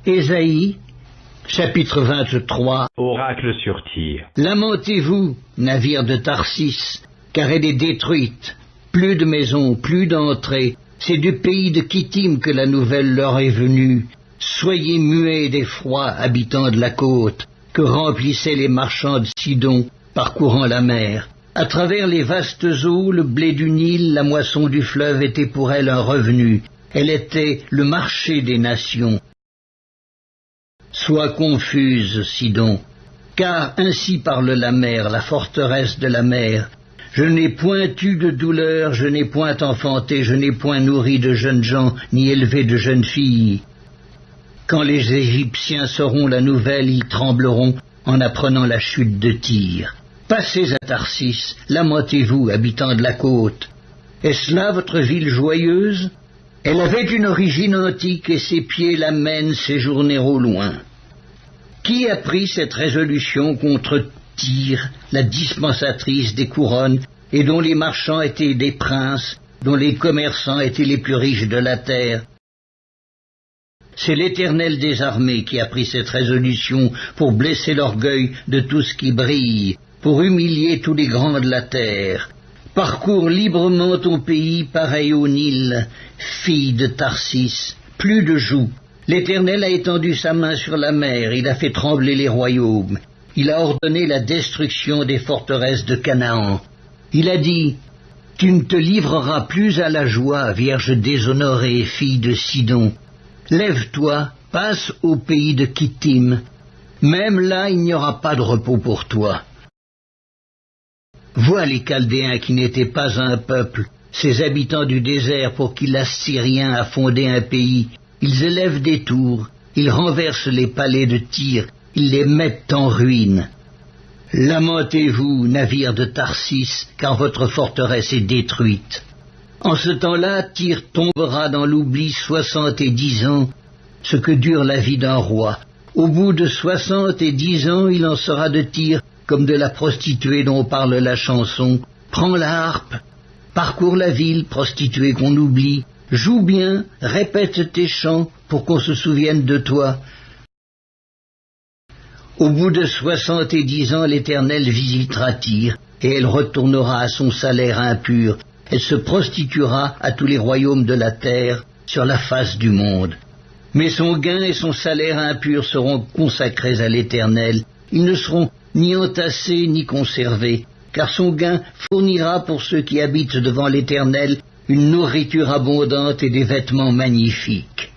Ésaïe, chapitre 23. Oracle sur Tyr. Lamentez-vous, navire de Tarsis, car elle est détruite. Plus de maisons, plus d'entrées. C'est du pays de Kittim que la nouvelle leur est venue. Soyez muets d'effroi, habitants de la côte, que remplissaient les marchands de Sidon, parcourant la mer. À travers les vastes eaux, le blé du Nil, la moisson du fleuve était pour elle un revenu. Elle était le marché des nations. Sois confuse, Sidon, car ainsi parle la mer, la forteresse de la mer. Je n'ai point eu de douleur, je n'ai point enfanté, je n'ai point nourri de jeunes gens, ni élevé de jeunes filles. Quand les Égyptiens sauront la nouvelle, ils trembleront en apprenant la chute de Tyr. Passez à Tarsis, lamentez-vous, habitants de la côte. Est-ce là votre ville joyeuse? Elle avait une origine antique et ses pieds la mènent séjourner au loin. Qui a pris cette résolution contre Tyr, la dispensatrice des couronnes, et dont les marchands étaient des princes, dont les commerçants étaient les plus riches de la terre? C'est l'Éternel des armées qui a pris cette résolution pour blesser l'orgueil de tout ce qui brille, pour humilier tous les grands de la terre. Parcours librement ton pays pareil au Nil, fille de Tarsis, plus de joug. L'Éternel a étendu sa main sur la mer, il a fait trembler les royaumes. Il a ordonné la destruction des forteresses de Canaan. Il a dit, « Tu ne te livreras plus à la joie, vierge déshonorée, fille de Sidon. Lève-toi, passe au pays de Kittim. Même là, il n'y aura pas de repos pour toi. » Vois les Chaldéens qui n'étaient pas un peuple, ces habitants du désert pour qui l'Assyrien a fondé un pays. Ils élèvent des tours, ils renversent les palais de Tyr, ils les mettent en ruine. Lamentez-vous, navires de Tarsis, car votre forteresse est détruite. En ce temps-là, Tyr tombera dans l'oubli 70 ans, ce que dure la vie d'un roi. Au bout de 70 ans, il en sera de Tyr comme de la prostituée dont parle la chanson. Prends la harpe, parcours la ville, prostituée qu'on oublie, joue bien, répète tes chants pour qu'on se souvienne de toi. Au bout de 70 ans, l'Éternel visitera Tyr, et elle retournera à son salaire impur. Elle se prostituera à tous les royaumes de la terre, sur la face du monde. Mais son gain et son salaire impur seront consacrés à l'Éternel. Ils ne seront ni entassés ni conservés, car son gain fournira pour ceux qui habitent devant l'Éternel une nourriture abondante et des vêtements magnifiques.